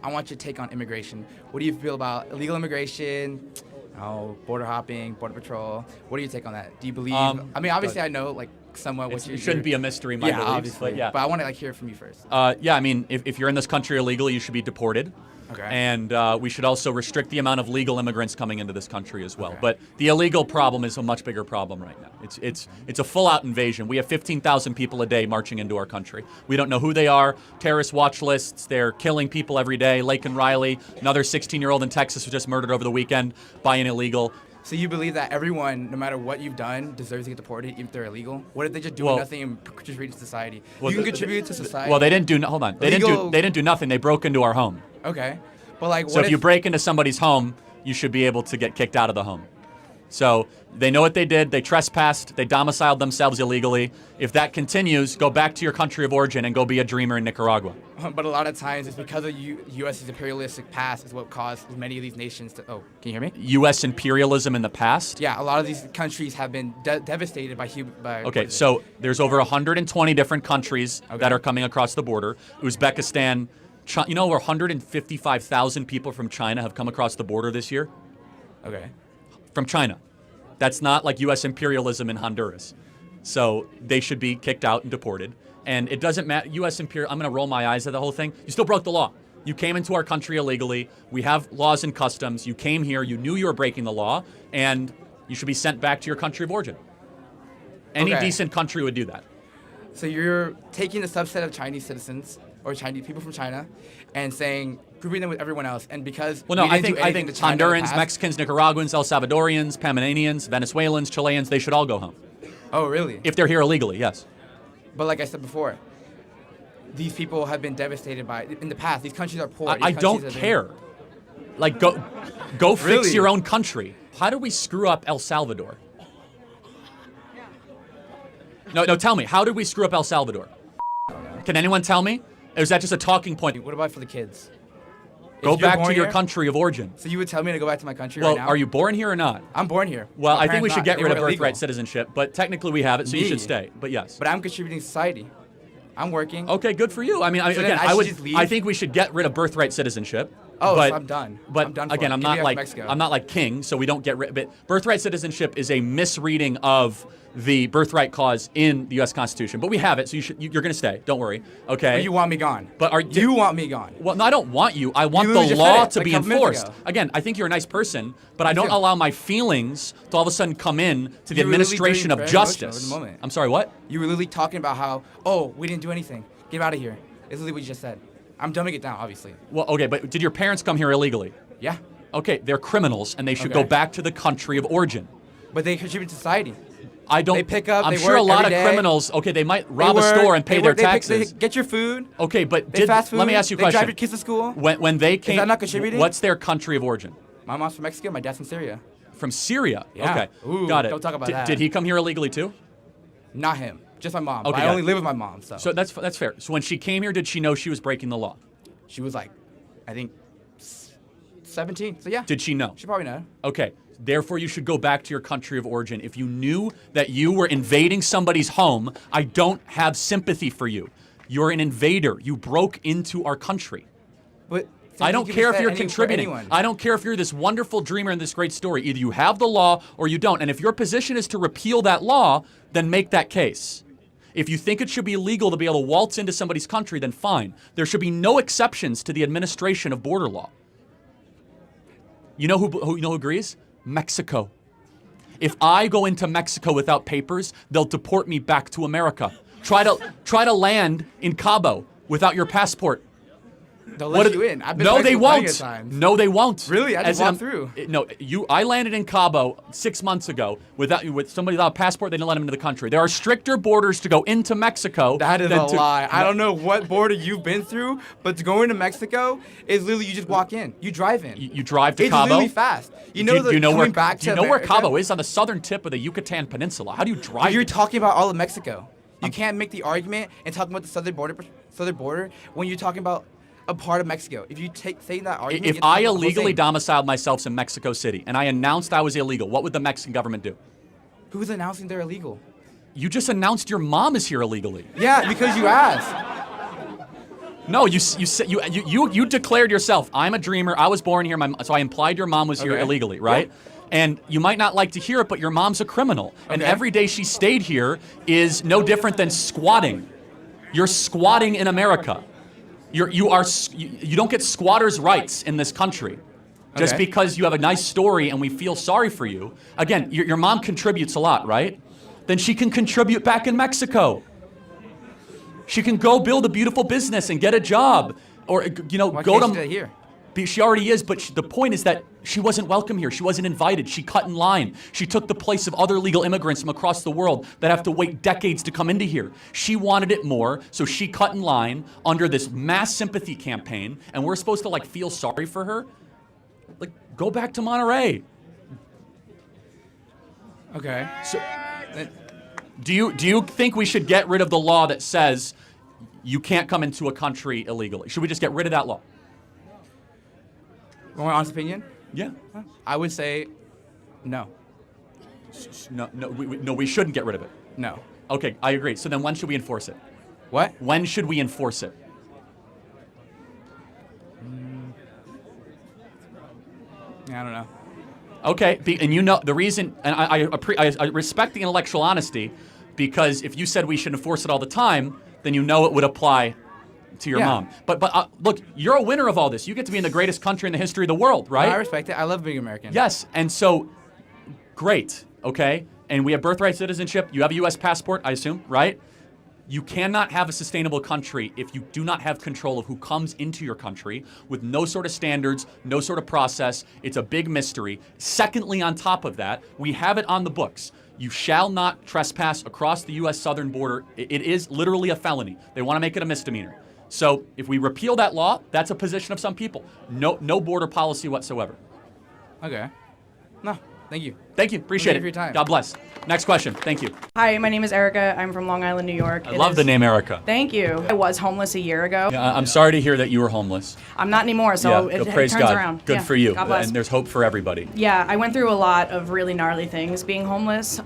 I want your take on immigration. What do you feel about illegal immigration? Border hopping, border patrol. What do you take on that? Do you believe? I mean, obviously, I know like somewhat what it shouldn't be a mystery. My beliefs, obviously. but But I want to like hear from you first. Yeah, I mean, if you're in this country illegally, you should be deported. Okay. And we should also restrict the amount of legal immigrants coming into this country as well. Okay. But the illegal problem is a much bigger problem right now. It's a full-out invasion. We have 15,000 people a day marching into our country. We don't know who they are. Terrorist watch lists. They're killing people every day. Lake and Riley, another 16-year-old in Texas was just murdered over the weekend by an illegal. So you believe that everyone, no matter what you've done, deserves to get deported even if they're illegal? What if they just do nothing and contribute to society? Well, you can contribute to society. Well, they didn't do. Hold on. They didn't do nothing. They broke into our home. Okay. But like, so if you break into somebody's home, you should be able to get kicked out of the home. So they know what they did. They trespassed. They domiciled themselves illegally. If that continues, go back to your country of origin and go be a dreamer in Nicaragua. But a lot of times it's because of U.S.'s imperialistic past is what caused many of these nations to... Oh, can you hear me? U.S. imperialism in the past? Yeah, a lot of these countries have been devastated by... Okay, so there's over 120 different countries that are coming across the border. Uzbekistan... You know, over 155,000 people from China have come across the border this year? Okay. From China. That's not like U.S. imperialism in Honduras. So they should be kicked out and deported. And it doesn't matter. U.S. imperial. I'm going to roll my eyes at the whole thing. You still broke the law. You came into our country illegally. We have laws and customs. You came here. You knew you were breaking the law. And you should be sent back to your country of origin. Any decent country would do that. So you're taking a subset of Chinese citizens or Chinese people from China and saying, grouping them with everyone else. And because I think Hondurans, Mexicans, Nicaraguans, El Salvadorians, Panamanians, Venezuelans, Chileans, they should all go home. Oh, really? If they're here illegally, yes. But like I said before, these people have been devastated by in the past. These countries are poor. I don't care. Like, go fix your own country. How do we screw up El Salvador? No, tell me. How did we screw up El Salvador? Can anyone tell me? Or is that just a talking point? What about for the kids? Go back to your country of origin. So you would tell me to go back to my country right now? Well, are you born here or not? I'm born here. Well, I think we should get rid of birthright citizenship, but technically we have it, so you should stay. But yes. But I'm contributing to society. I'm working. Okay, good for you. I mean, again, I think we should get rid of birthright citizenship. Oh, but, so I'm done. But I'm done again, I'm not like king, so we don't get rid. But birthright citizenship is a misreading of the birthright clause in the U.S. Constitution. But we have it, so you're going to stay. Don't worry. Okay. But you want me gone. But you want me gone? Well, no, I don't want you. I want the law to be enforced. Again, I think you're a nice person, but I don't allow my feelings to all of a sudden come in to the administration of justice. I'm sorry, what? You were literally talking about how, we didn't do anything. Get out of here. It's literally what you just said. I'm dumbing it down, obviously. Well, okay, but did your parents come here illegally? Yeah. Okay, they're criminals, and they should go back to the country of origin. But they contribute to society. I don't. They pick up. I'm sure a lot of criminals. Okay, they might rob a store and pay their taxes. They get your food. Okay, but fast food. Let me ask you a question. They drive your kids to school. When they came, is that not contributing? What's their country of origin? My mom's from Mexico. My dad's from Syria. From Syria. Yeah. Okay. Ooh, got it. Don't talk about that. Did he come here illegally too? Not him. Just my mom. Okay. I only live with my mom. So that's fair. So when she came here, did she know she was breaking the law? She was like, I think, 17. So yeah. Did she know? She probably know. Okay. Therefore, you should go back to your country of origin. If you knew that you were invading somebody's home, I don't have sympathy for you. You're an invader. You broke into our country. But I don't care if you're contributing. I don't care if you're this wonderful dreamer in this great story. Either you have the law or you don't. And if your position is to repeal that law, then make that case. If you think it should be illegal to be able to waltz into somebody's country, then fine. There should be no exceptions to the administration of border law. You know who agrees? Mexico. If I go into Mexico without papers, they'll deport me back to America. Try to land in Cabo without your passport. They'll let you in. I've been no, they won't. No, they won't. Really? I just walked through. No, I landed in Cabo 6 months ago with somebody without a passport. They didn't let him into the country. There are stricter borders to go into Mexico. That is a lie. I don't know what border you've been through, but to go into Mexico is literally you just walk in. You drive in. You drive to Cabo. It's really fast. You know where Cabo is? On the southern tip of the Yucatan Peninsula. How do you drive? You're talking about all of Mexico. You can't make the argument and talk about the southern border when you're talking about a part of Mexico. If you say that argument, if I illegally domiciled myself in Mexico City and I announced I was illegal, what would the Mexican government do? Who's announcing they're illegal? You just announced your mom is here illegally. Yeah, because you asked. No, you declared yourself. I'm a dreamer. I was born here. So I implied your mom was here illegally, right? Yeah. And you might not like to hear it, but your mom's a criminal. And every day she stayed here is no different than squatting. You're squatting in America. You don't get squatters' rights in this country. Just because you have a nice story and we feel sorry for you. Again, your mom contributes a lot, right? Then she can contribute back in Mexico. She can go build a beautiful business and get a job, or Why go can't to. she do that here? She already is, but the point is that she wasn't welcome here. She wasn't invited. She cut in line. She took the place of other legal immigrants from across the world that have to wait decades to come into here. She wanted it more, so she cut in line under this mass sympathy campaign, and we're supposed to feel sorry for her? Go back to Monterey. Okay. So, do you think we should get rid of the law that says you can't come into a country illegally? Should we just get rid of that law? My honest opinion? Yeah. I would say no. No, we shouldn't get rid of it. No. Okay, I agree. So then when should we enforce it? What? When should we enforce it? I don't know. Okay, and the reason, and I respect the intellectual honesty, because if you said we should enforce it all the time, then it would apply to your mom. But look, you're a winner of all this. You get to be in the greatest country in the history of the world, right? I respect it. I love being American. Yes, and so, great, okay? And we have birthright citizenship. You have a U.S. passport, I assume, right? You cannot have a sustainable country if you do not have control of who comes into your country with no sort of standards, no sort of process. It's a big mystery. Secondly, on top of that, we have it on the books. You shall not trespass across the U.S. southern border. It is literally a felony. They want to make it a misdemeanor. So if we repeal that law, that's a position of some people. No border policy whatsoever. Okay. No, thank you. Thank you. Appreciate it. For your time. God bless. Next question. Thank you. Hi, my name is Erica. I'm from Long Island, New York. I love the name Erica. Thank you. I was homeless a year ago. Yeah, I'm sorry to hear that you were homeless. I'm not anymore, so it praise turns God. around. Good for you. God bless. And there's hope for everybody. Yeah, I went through a lot of really gnarly things being homeless.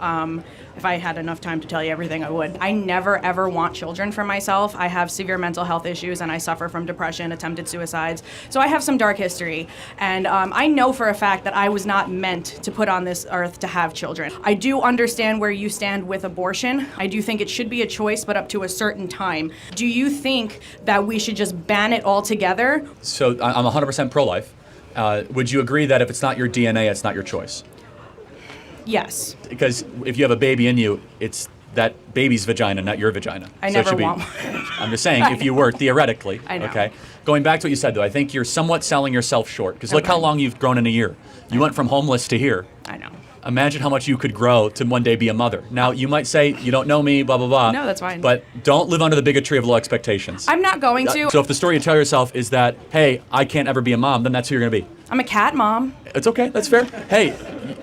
If I had enough time to tell you everything, I would. I never, ever want children for myself. I have severe mental health issues, and I suffer from depression, attempted suicides. So I have some dark history. And I know for a fact that I was not meant to put on this earth to have children. I do understand where you stand with abortion. I do think it should be a choice, but up to a certain time. Do you think that we should just ban it altogether? So I'm 100% pro-life. Would you agree that if it's not your DNA, it's not your choice? Yes. Because if you have a baby in you, it's that baby's vagina, not your vagina. I so never want one. I'm just saying, if you were, theoretically. I know. Okay. Going back to what you said, though, I think you're somewhat selling yourself short. Because look how long you've grown in a year. You went from homeless to here. I know. Imagine how much you could grow to one day be a mother. Now, you might say, you don't know me, blah, blah, blah. No, that's fine. But don't live under the bigotry of low expectations. I'm not going to. So if the story you tell yourself is that, hey, I can't ever be a mom, then that's who you're going to be. I'm a cat mom. It's okay. That's fair. Hey,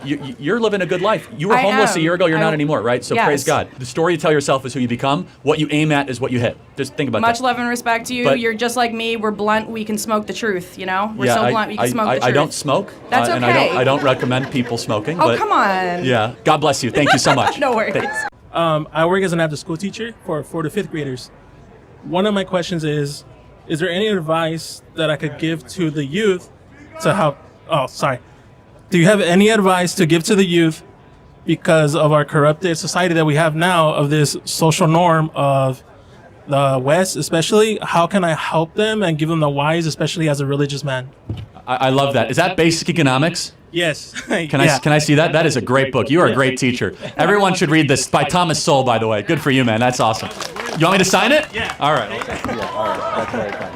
you're living a good life. You were homeless a year ago. You're not anymore, right? So praise God. The story you tell yourself is who you become. What you aim at is what you hit. Just think about that. Much love and respect to you. But you're just like me. We're blunt. We can smoke the truth, you know? We're so blunt. We can smoke the truth. I don't smoke. That's okay. And I don't recommend people smoking. Oh, but come on. Yeah. God bless you. Thank you so much. No worries. I work as an after-school teacher for 4th to 5th graders. One of my questions is there any advice that I could give to the youth to help? Oh, sorry. Do you have any advice to give to the youth because of our corrupted society that we have now, of this social norm of the West especially? How can I help them and give them the whys, especially as a religious man? I love that. Is that basic economics? Yes. Can I see that? That is a great book. You are a great teacher. Everyone should read this. By Thomas Sowell, by the way. Good for you, man. That's awesome. You want me to sign it? Yeah. All right. Yeah, all right. That's very kind.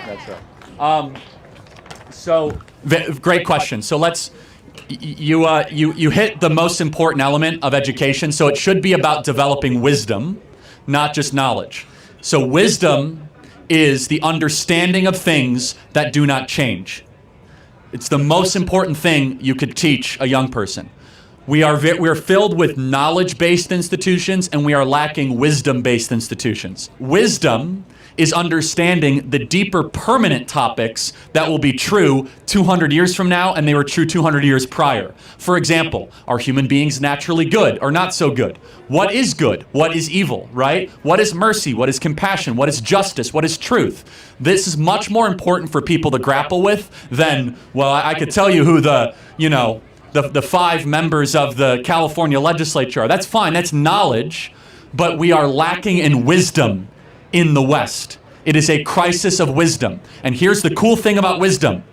That's right. So, great question. So you hit the most important element of education. So it should be about developing wisdom, not just knowledge. So wisdom is the understanding of things that do not change. It's the most important thing you could teach a young person. We're filled with knowledge-based institutions, and we are lacking wisdom-based institutions. Wisdom is understanding the deeper permanent topics that will be true 200 years from now and they were true 200 years prior. For example, are human beings naturally good or not so good? What is good? What is evil, right? What is mercy? What is compassion? What is justice? What is truth? This is much more important for people to grapple with than, well, I could tell you who the 5 members of the California legislature are. That's fine, that's knowledge, but we are lacking in wisdom in the West. It is a crisis of wisdom. And here's the cool thing about wisdom.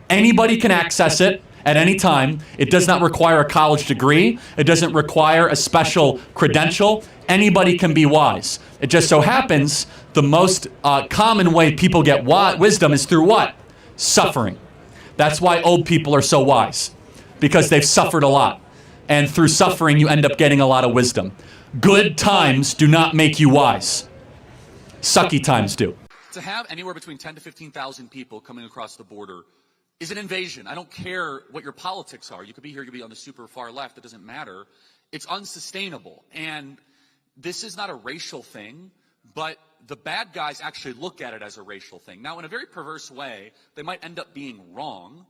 Anybody can access it at any time. It does not require a college degree. It doesn't require a special credential. Anybody can be wise. It just so happens the most common way people get wisdom is through what? Suffering. That's why old people are so wise, because they've suffered a lot. And through suffering, you end up getting a lot of wisdom. Good times do not make you wise. Sucky times do. To have anywhere between 10 to 15,000 people coming across the border is an invasion. I don't care what your politics are. You could be here, you could be on the super far left. It doesn't matter. It's unsustainable. And this is not a racial thing, but the bad guys actually look at it as a racial thing. Now, in a very perverse way, they might end up being wrong,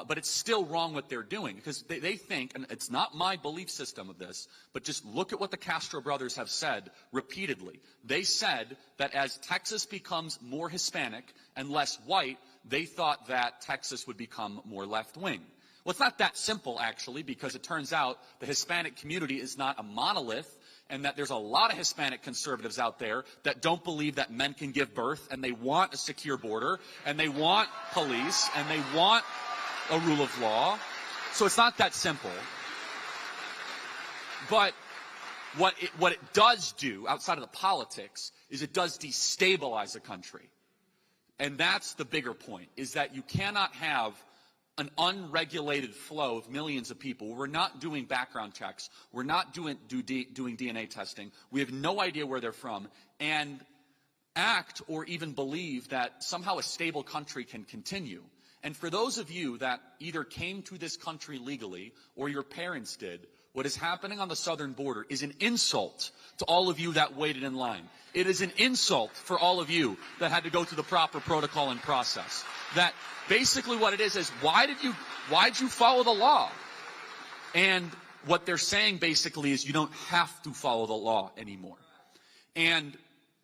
but it's still wrong what they're doing, because they think, and it's not my belief system of this, but just look at what the Castro brothers have said repeatedly. They said that as Texas becomes more Hispanic and less white, they thought that Texas would become more left-wing. Well, it's not that simple, actually, because it turns out the Hispanic community is not a monolith, and that there's a lot of Hispanic conservatives out there that don't believe that men can give birth, and they want a secure border, and they want police, and they want a rule of law. So it's not that simple. But what it does do, outside of the politics, is it does destabilize a country. And that's the bigger point, is that you cannot have an unregulated flow of millions of people. We're not doing background checks. We're not doing DNA testing. We have no idea where they're from. And act or even believe that somehow a stable country can continue. And for those of you that either came to this country legally or your parents did, what is happening on the southern border is an insult to all of you that waited in line. It is an insult for all of you that had to go through the proper protocol and process. That basically what it is why'd you follow the law? And what they're saying basically is you don't have to follow the law anymore. And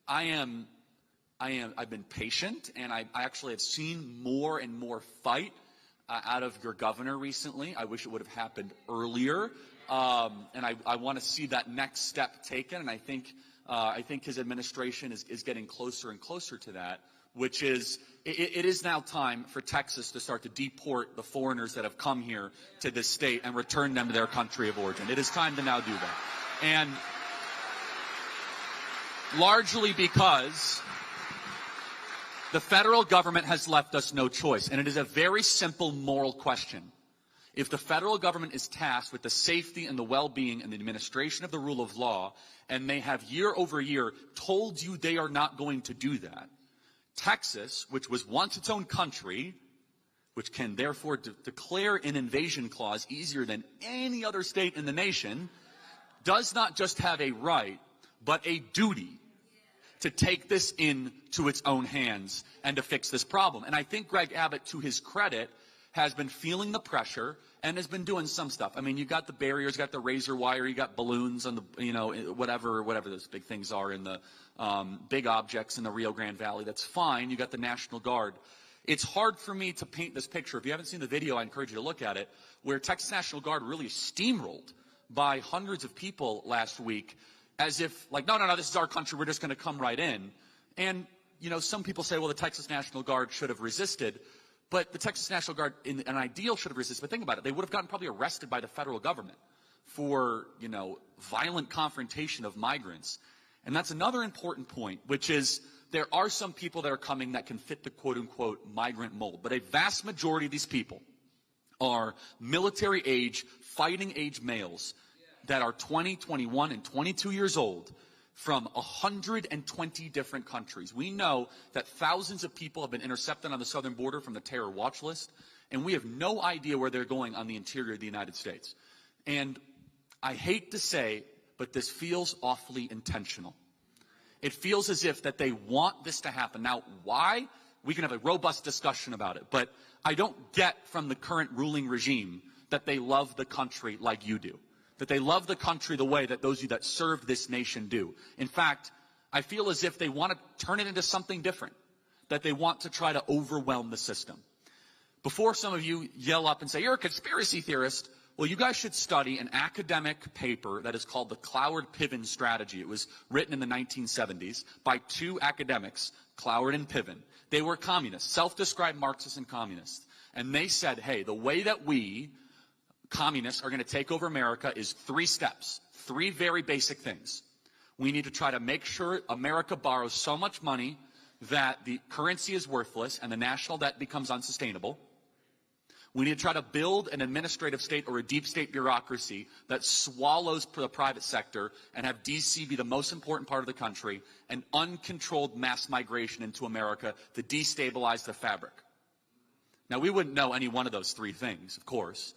I've been patient, and I actually have seen more and more fight out of your governor recently. I wish it would have happened earlier. And I want to see that next step taken, and I think his administration is getting closer and closer to that, which is it is now time for Texas to start to deport the foreigners that have come here to this state and return them to their country of origin. It is time to now do that. And largely because the federal government has left us no choice, and it is a very simple moral question. If the federal government is tasked with the safety and the well-being and the administration of the rule of law, and they have year over year told you they are not going to do that, Texas, which was once its own country, which can therefore declare an invasion clause easier than any other state in the nation, does not just have a right, but a duty to take this into its own hands and to fix this problem. And I think Greg Abbott, to his credit, has been feeling the pressure and has been doing some stuff. I mean, you got the barriers, you got the razor wire, you got balloons on the, whatever those big things are in the big objects in the Rio Grande Valley. That's fine. You got the National Guard. It's hard for me to paint this picture. If you haven't seen the video, I encourage you to look at it, where Texas National Guard really steamrolled by hundreds of people last week, as if, like, no, this is our country, we're just going to come right in. And, some people say, well, the Texas National Guard should have resisted. But the Texas National Guard, in an ideal, should have resisted. But think about it. They would have gotten probably arrested by the federal government for, violent confrontation of migrants. And that's another important point, which is there are some people that are coming that can fit the quote-unquote migrant mold. But a vast majority of these people are military-age, fighting-age males that are 20, 21, and 22 years old from 120 different countries. We know that thousands of people have been intercepted on the southern border from the terror watch list, and we have no idea where they're going on the interior of the United States. And I hate to say, but this feels awfully intentional. It feels as if that they want this to happen. Now, why? We can have a robust discussion about it, but I don't get from the current ruling regime that they love the country like you do, that they love the country the way that those of you that serve this nation do. In fact, I feel as if they want to turn it into something different, that they want to try to overwhelm the system. Before some of you yell up and say, you're a conspiracy theorist, well, you guys should study an academic paper that is called the Cloward-Piven Strategy. It was written in the 1970s by two academics, Cloward and Piven. They were communists, self-described Marxists and communists. And they said, hey, the way that we, communists, are going to take over America is 3 steps, 3 very basic things. We need to try to make sure America borrows so much money that the currency is worthless and the national debt becomes unsustainable. We need to try to build an administrative state or a deep state bureaucracy that swallows the private sector and have D.C. be the most important part of the country and uncontrolled mass migration into America to destabilize the fabric. Now, we wouldn't know any one of those 3 things, of course.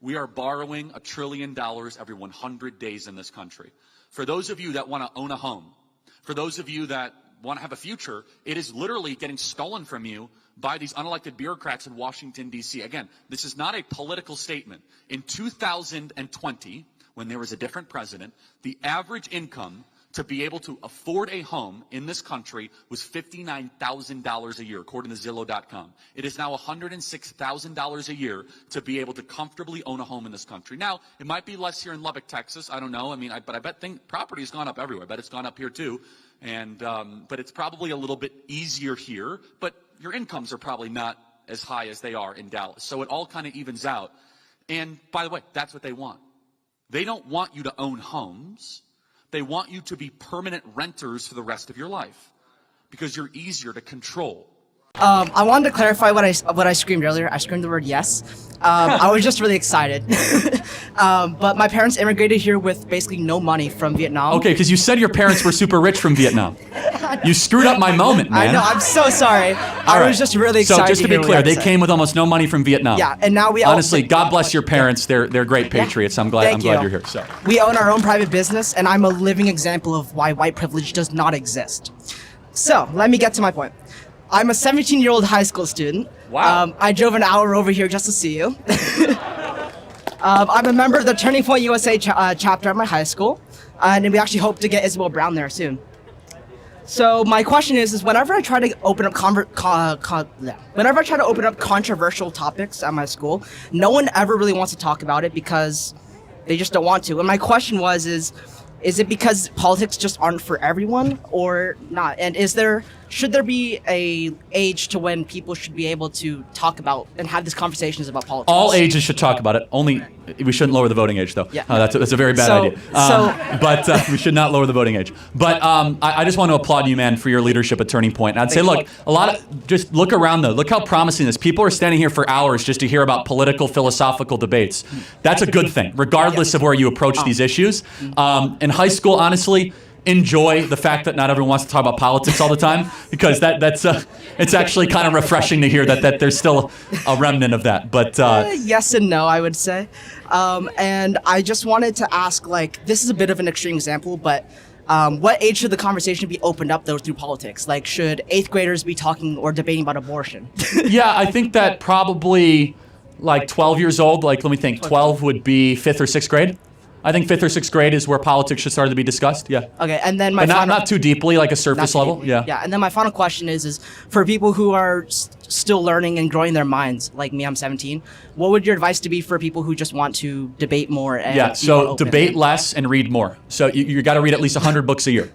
We are borrowing $1 trillion every 100 days in this country. For those of you that want to own a home, for those of you that want to have a future, it is literally getting stolen from you by these unelected bureaucrats in Washington, D.C. Again, this is not a political statement. In 2020, when there was a different president, the average income to be able to afford a home in this country was $59,000 a year, according to Zillow.com. It is now $106,000 a year to be able to comfortably own a home in this country. Now, it might be less here in Lubbock, Texas. I don't know. I mean, but I bet property has gone up everywhere. I bet it's gone up here too. And but it's probably a little bit easier here. But your incomes are probably not as high as they are in Dallas. So it all kind of evens out. And by the way, that's what they want. They don't want you to own homes. They want you to be permanent renters for the rest of your life because you're easier to control. I wanted to clarify what I screamed earlier. I screamed the word yes. I was just really excited. But my parents immigrated here with basically no money from Vietnam. Okay, because you said your parents were super rich from Vietnam. You screwed up my moment, man. I know, I'm so sorry. I was just really excited. So just to be clear, they came with almost no money from Vietnam. Yeah, and now we honestly, God bless your parents. They're great patriots. I'm glad you're here. So we own our own private business, and I'm a living example of why white privilege does not exist. So let me get to my point. I'm a 17-year-old high school student. Wow. I drove an hour over here just to see you. I'm a member of the Turning Point USA chapter at my high school, and we actually hope to get Isabel Brown there soon. So my question is whenever I try to open up controversial topics at my school, no one ever really wants to talk about it because they just don't want to. And my question is it because politics just aren't for everyone or not? And should there be a age to when people should be able to talk about and have these conversations about politics? All ages should talk about it. Only we shouldn't lower the voting age, though. Yeah. That's a very bad idea. But we should not lower the voting age. But I just want to applaud you, man, for your leadership at Turning Point. And I'd say, look, just look around, though. Look how promising this. People are standing here for hours just to hear about political, philosophical debates. That's a good thing, regardless of where you approach these issues. In high school, honestly, enjoy the fact that not everyone wants to talk about politics all the time, because it's actually kind of refreshing to hear that there's still a remnant of that. But yes and no, I would say. And I just wanted to ask, this is a bit of an extreme example, but what age should the conversation be opened up, though, through politics? Like, should 8th graders be talking or debating about abortion? Yeah, I think that probably 12 years old, let me think, 12 would be 5th or 6th grade. I think 5th or 6th grade is where politics should start to be discussed. Yeah. Okay, and then not too deeply, like a surface level. Yeah. Yeah, and then my final question is for people who are still learning and growing their minds, like me, I'm 17. What would your advice to be for people who just want to debate more? And so debate less and read more. So you got to read at least 100 books a year.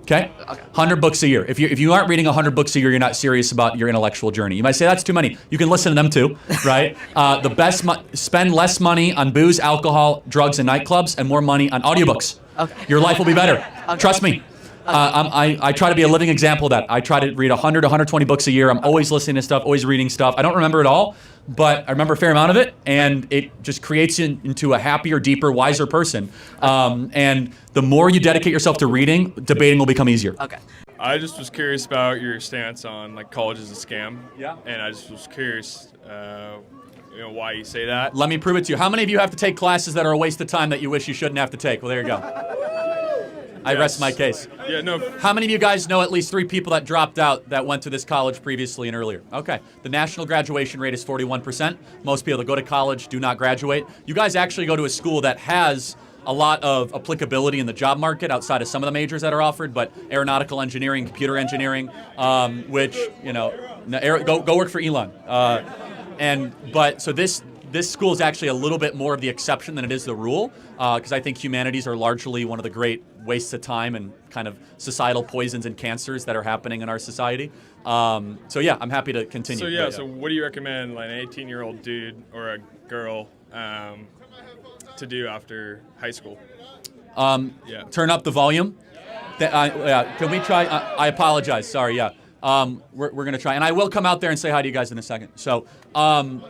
Okay? 100 books a year. If you aren't reading 100 books a year, you're not serious about your intellectual journey. You might say that's too many. You can listen to them too, right? Spend less money on booze, alcohol, drugs, and nightclubs, and more money on audiobooks. Okay. Your life will be better. Okay. Trust me. I try to be a living example of that. I try to read 100 to 120 books a year. I'm always listening to stuff, always reading stuff. I don't remember it all, but I remember a fair amount of it, and it just creates you into a happier, deeper, wiser person. And the more you dedicate yourself to reading, debating will become easier. Okay. I just was curious about your stance on college is a scam. Yeah. And I just was curious, why you say that. Let me prove it to you. How many of you have to take classes that are a waste of time that you wish you shouldn't have to take? Well, there you go. I rest my case. Yeah, no. How many of you guys know at least 3 people that dropped out that went to this college previously and earlier? Okay. The national graduation rate is 41%. Most people that go to college do not graduate. You guys actually go to a school that has a lot of applicability in the job market outside of some of the majors that are offered, but aeronautical engineering, computer engineering, which, go work for Elon. So this school is actually a little bit more of the exception than it is the rule, because I think humanities are largely one of the great wastes of time and kind of societal poisons and cancers that are happening in our society. I'm happy to continue. So what do you recommend like an 18-year-old dude or a girl to do after high school? Turn up the volume. Can we try? I apologize. Sorry. Yeah. We're going to try. And I will come out there and say hi to you guys in a second. So, and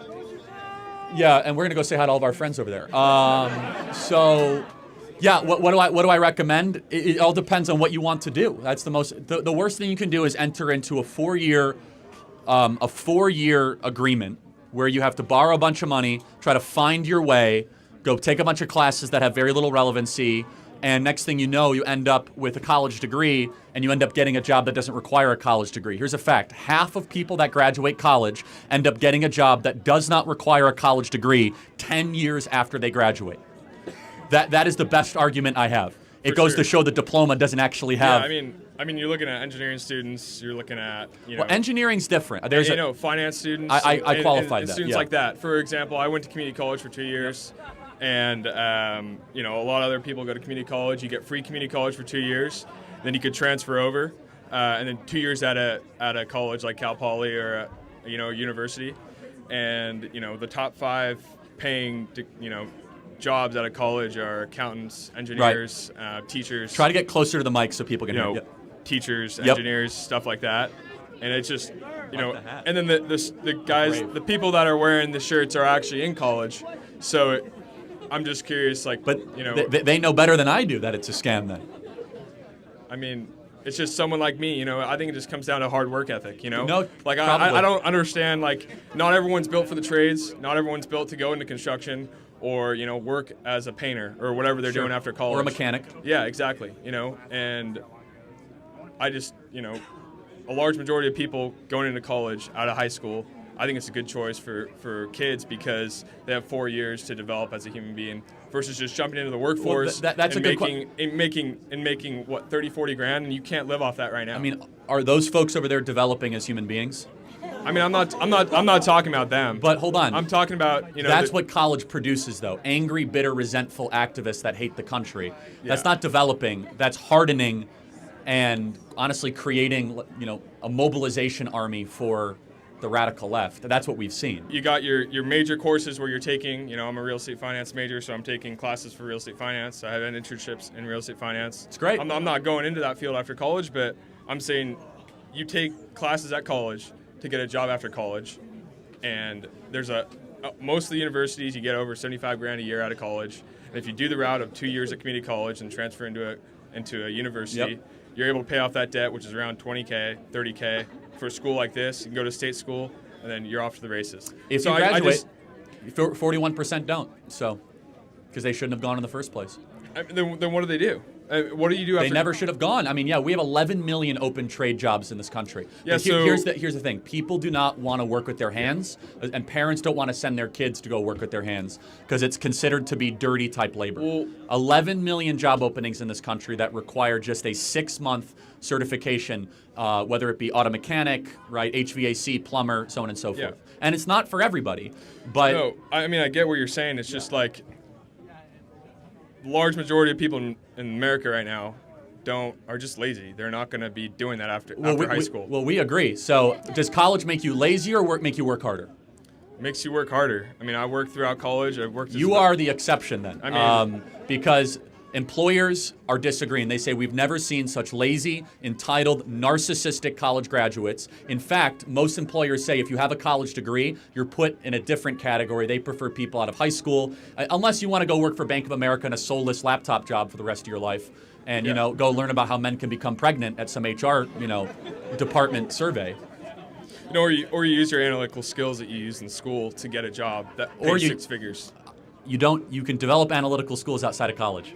we're going to go say hi to all of our friends over there. What do I recommend? It all depends on what you want to do. That's the worst thing you can do is enter into a 4-year agreement where you have to borrow a bunch of money, try to find your way, go take a bunch of classes that have very little relevancy, and next thing you know, you end up with a college degree, and you end up getting a job that doesn't require a college degree. Here's a fact. Half of people that graduate college end up getting a job that does not require a college degree 10 years after they graduate. That is the best argument I have. It goes to show the diploma doesn't actually have... Yeah, I mean, you're looking at engineering students, you're looking at, Well, enginering's different. Finance students. I qualified and that. students like that. For example, I went to community college for 2 years. And, a lot of other people go to community college. You get free community college for 2 years. Then you could transfer over. And then 2 years at a college like Cal Poly or, a university. And, the top 5 paying, jobs out of college are accountants, engineers, teachers. Try to get closer to the mic so people can hear. Teachers, engineers, stuff like that. And it's just, and then the guys, the people that are wearing the shirts are actually in college. So I'm just curious, they know better than I do that it's a scam then. I mean, it's just someone like me, I think it just comes down to hard work ethic, No, I don't understand, not everyone's built for the trades. Not everyone's built to go into construction or, work as a painter or whatever they're doing after college. Or a mechanic. Yeah, exactly, and I just, a large majority of people going into college out of high school, I think it's a good choice for kids because they have 4 years to develop as a human being versus just jumping into the workforce and making what 30, 40 grand, and you can't live off that right now. I mean, are those folks over there developing as human beings? I mean, I'm not talking about them. But hold on. I'm talking about, That's what college produces, though. Angry, bitter, resentful activists that hate the country. Yeah. That's not developing. That's hardening and honestly creating, a mobilization army for the radical left. That's what we've seen. You got your major courses where you're taking, I'm a real estate finance major, so I'm taking classes for real estate finance. I have internships in real estate finance. It's great. I'm not going into that field after college, but I'm saying you take classes at college to get a job after college, and there's most of the universities you get over 75 grand a year out of college, and if you do the route of 2 years at community college and transfer into a university, you're able to pay off that debt, which is around 20K, 30K. For a school like this, you can go to state school, and then you're off to the races. If you graduate, 41% don't, because they shouldn't have gone in the first place. Then what do they do? What do you do after? They never should have gone. I mean, we have 11 million open trade jobs in this country. Yeah, here's the thing. People do not want to work with their hands, and parents don't want to send their kids to go work with their hands because it's considered to be dirty type labor. Well, 11 million job openings in this country that require just a 6-month certification, whether it be auto mechanic, right, HVAC, plumber, so on and so forth. Yeah. And it's not for everybody. But no, I mean, I get what you're saying. It's just like large majority of people in America right now are just lazy. They're not going to be doing that after high school. Well, we agree. So does college make you lazier or make you work harder? It makes you work harder. I mean, I worked throughout college. I've worked. You are the exception then. I mean, because employers are disagreeing. They say we've never seen such lazy, entitled, narcissistic college graduates. In fact, most employers say if you have a college degree, you're put in a different category. They prefer people out of high school, unless you want to go work for Bank of America in a soulless laptop job for the rest of your life and, go learn about how men can become pregnant at some HR, department survey. Or you use your analytical skills that you use in school to get a job that pays 6 figures. You can develop analytical skills outside of college.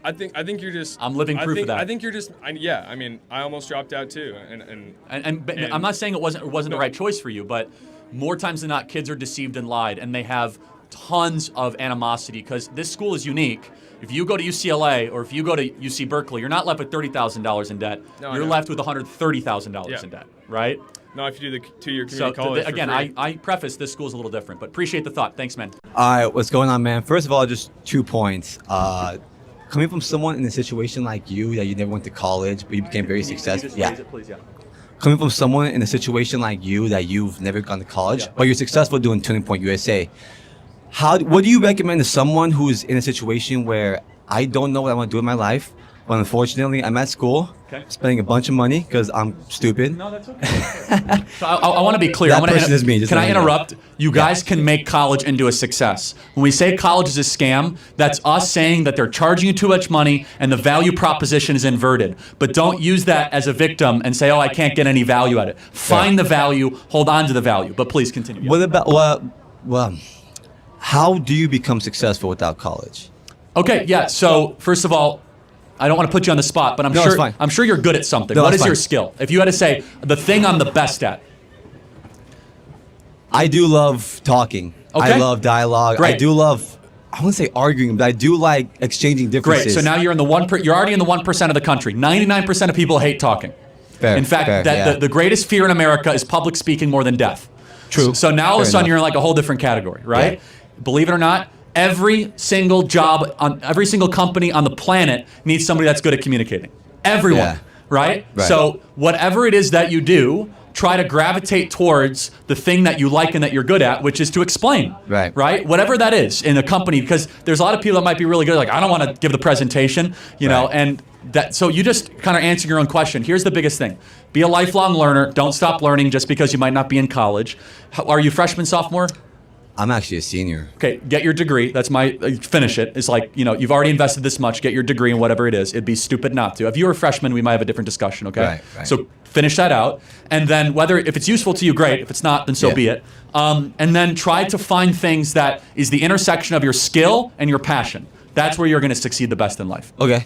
I think you're just. I'm living proof of that. I think you're just. Yeah, I mean, I almost dropped out too, and I'm not saying it wasn't the right choice for you, but more times than not, kids are deceived and lied, and they have tons of animosity because this school is unique. If you go to UCLA or if you go to UC Berkeley, you're not left with $30,000 in debt. No, you're left with $130,000 in debt, right? No, if you do the 2-year community college. Again, I preface this school's a little different, but appreciate the thought. Thanks, man. All right, what's going on, man? First of all, just 2 points. Coming from someone in a situation like you, that you never went to college, but you became very successful. Coming from someone in a situation like you, that you've never gone to college, but you're successful doing Turning Point USA. What do you recommend to someone who's in a situation where I don't know what I want to do in my life, but unfortunately I'm at school, spending a bunch of money because I'm stupid? No, that's okay. So I want to be clear. That person is me. Can I interrupt? You guys can make college into a success. When we say college is a scam, that's us saying that they're charging you too much money and the value proposition is inverted. But don't use that as a victim and say, oh, I can't get any value out of it. Find the value, hold on to the value. But please continue. What about, well, how do you become successful without college? Okay, yeah. So first of all, I don't want to put you on the spot, but I'm sure you're good at something. No, what is fine. your skill? If you had to say the thing I'm the best at. I do love talking. Okay. I love dialogue. Great. I do love, I wouldn't say arguing, but I do like exchanging differences. Great. So now you're in the you're already in the 1% of the country. 99% of people hate talking. Fair, in fact, fair, the greatest fear in America is public speaking more than death. True. So now all of a Fair sudden enough. you're in like a whole different category, right? Yeah. Believe it or not, every single job on every single company on the planet needs somebody that's good at communicating. Everyone, Yeah. right? Right. So whatever it is that you do, try to gravitate towards the thing that you like and that you're good at, which is to explain. Right. Right? Whatever that is in a company, because there's a lot of people that might be really good, like, I don't want to give the presentation, you know, Right. and that, so you just kind of answer your own question. Here's the biggest thing. Be a lifelong learner. Don't stop learning just because you might not be in college. Are you freshman, sophomore? I'm actually a senior. Okay, get your degree. That's finish it. It's like, you know, you've already invested this much, get your degree in whatever it is. It'd be stupid not to. If you were a freshman, we might have a different discussion, okay? Right. So finish that out. And then if it's useful to you, great. If it's not, then so be it. And then try to find things that is the intersection of your skill and your passion. That's where you're going to succeed the best in life. Okay.